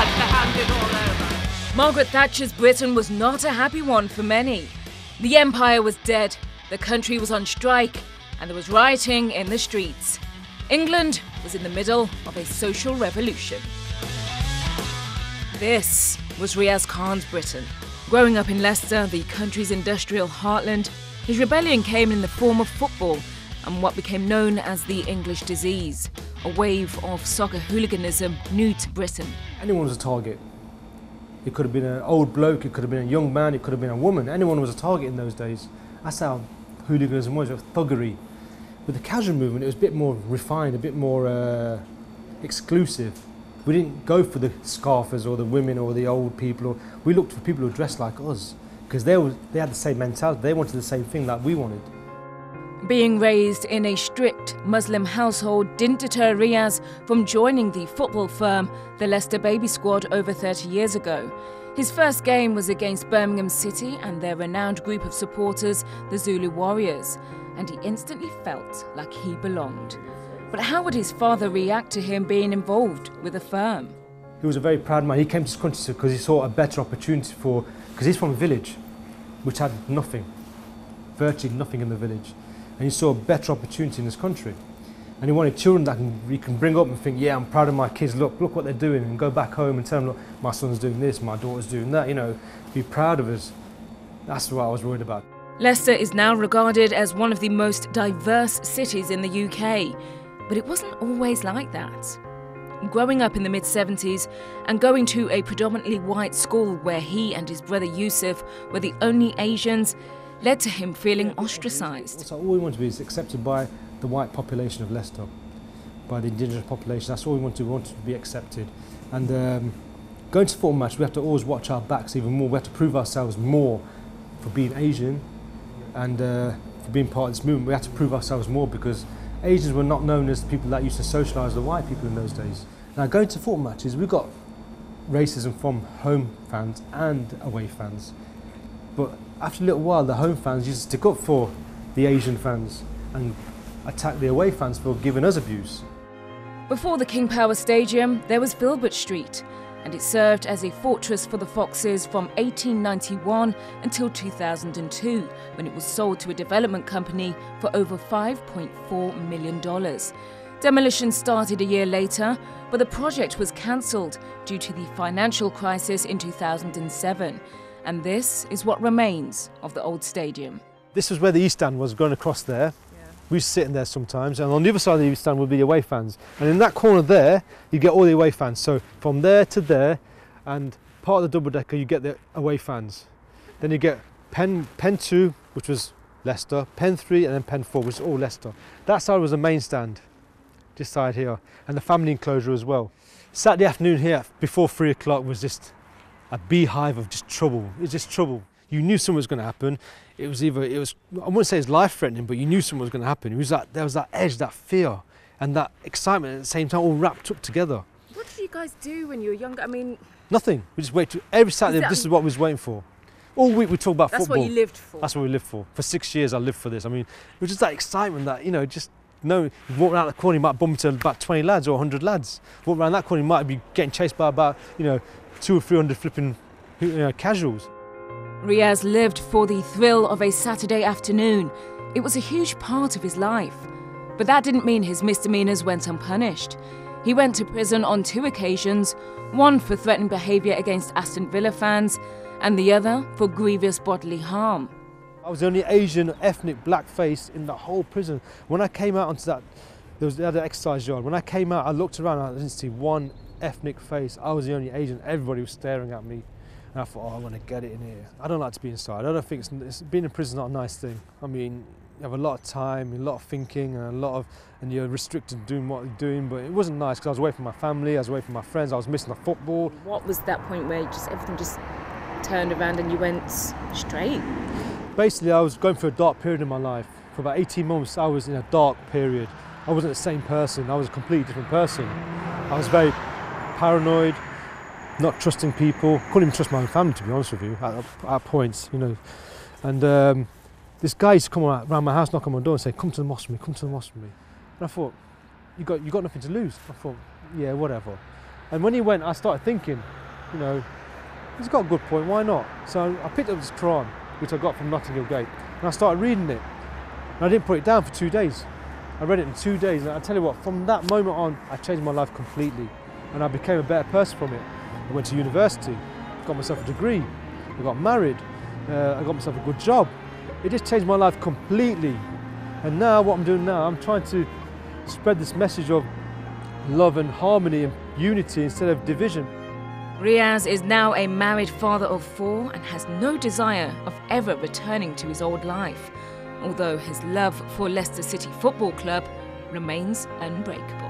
like to hand it all over. Margaret Thatcher's Britain was not a happy one for many. The empire was dead, the country was on strike, and there was rioting in the streets. England was in the middle of a social revolution. This was Riaz Khan's Britain. Growing up in Leicester, the country's industrial heartland, his rebellion came in the form of football and what became known as the English disease, a wave of soccer hooliganism new to Britain. Anyone was a target. It could have been an old bloke, it could have been a young man, it could have been a woman. Anyone was a target in those days. That's how hooliganism was, thuggery. With the casual movement, it was a bit more refined, a bit more exclusive. We didn't go for the scarfers or the women or the old people. We looked for people who dressed like us because they had the same mentality. They wanted the same thing that we wanted. Being raised in a strict Muslim household didn't deter Riaz from joining the football firm, the Leicester Baby Squad, over 30 years ago. His first game was against Birmingham City and their renowned group of supporters, the Zulu Warriors, and he instantly felt like he belonged. But how would his father react to him being involved with the firm? He was a very proud man. He came to this country because he saw a better opportunity because he's from a village which had nothing, virtually nothing in the village. And he saw a better opportunity in this country. And he wanted children that he can bring up and think, yeah, I'm proud of my kids, look what they're doing, and go back home and tell them, look, my son's doing this, my daughter's doing that, you know, be proud of us. That's what I was worried about. Leicester is now regarded as one of the most diverse cities in the UK, but it wasn't always like that. Growing up in the mid-70s and going to a predominantly white school where he and his brother Yusuf were the only Asians led to him feeling ostracised. So all we want to be is accepted by the white population of Leicester, by the indigenous population. That's all we want to do. We want to be accepted. And going to football match, we have to always watch our backs even more. We have to prove ourselves more for being Asian and for being part of this movement. We have to prove ourselves more because Asians were not known as people that used to socialise with white people in those days. Now going to football matches, we've got racism from home fans and away fans. But after a little while, the home fans used to stick up for the Asian fans and attack the away fans for giving us abuse. Before the King Power Stadium, there was Filbert Street, and it served as a fortress for the Foxes from 1891 until 2002, when it was sold to a development company for over $5.4 million. Demolition started a year later, but the project was cancelled due to the financial crisis in 2007. And this is what remains of the old stadium. This was where the East Stand was, going across there. Yeah. We used to sit in there sometimes, and on the other side of the East Stand would be the away fans. And in that corner there, you get all the away fans. So from there to there, and part of the double-decker, you get the away fans. Then you get Pen 2, which was Leicester, Pen 3, and then Pen 4, which is all Leicester. That side was the main stand, this side here, and the family enclosure as well. Saturday afternoon here, before 3 o'clock, was just a beehive of just trouble. It's just trouble. You knew something was going to happen. I wouldn't say it's life-threatening, but you knew something was going to happen. There was that edge, that fear, and that excitement at the same time, all wrapped up together. What did you guys do when you were younger? I mean, nothing. We just waited every Saturday. This is what we was waiting for. All week we talk about football. That's what you lived for. That's what we lived for. For 6 years, I lived for this. I mean, it was just that excitement that you walk around the corner, you might bump into about 20 lads or 100 lads. Walk around that corner, you might be getting chased by about 200 or 300 flipping casuals. Riaz lived for the thrill of a Saturday afternoon. It was a huge part of his life. But that didn't mean his misdemeanours went unpunished. He went to prison on 2 occasions, one for threatening behaviour against Aston Villa fans, and the other for grievous bodily harm. I was the only Asian ethnic black face in the whole prison. When I came out onto that, they had an exercise yard. When I came out, I looked around and I didn't see one ethnic face. I was the only Asian. Everybody was staring at me. And I thought, I want to get it in here. I don't like to be inside. I don't think being in prison is not a nice thing. I mean, you have a lot of time, a lot of thinking, and you're restricted doing what you're doing. But it wasn't nice because I was away from my family, I was away from my friends, I was missing the football. What was that point where everything just turned around and you went straight? Basically, I was going through a dark period in my life. For about 18 months, I was in a dark period. I wasn't the same person. I was a completely different person. I was very paranoid, not trusting people. Couldn't even trust my own family, to be honest with you, at points, And this guy used to come around my house, knock on my door and say, come to the mosque with me, come to the mosque with me. And I thought, you got nothing to lose. I thought, yeah, whatever. And when he went, I started thinking, you know, he's got a good point, why not? So I picked up this Quran, which I got from Notting Hill Gate, and I started reading it. And I didn't put it down for 2 days. I read it in 2 days, and I tell you what, from that moment on, I changed my life completely. And I became a better person from it. I went to university, got myself a degree, I got married, I got myself a good job. It just changed my life completely. And now, what I'm doing now, I'm trying to spread this message of love and harmony and unity instead of division. Riaz is now a married father of 4 and has no desire of ever returning to his old life, although his love for Leicester City Football Club remains unbreakable.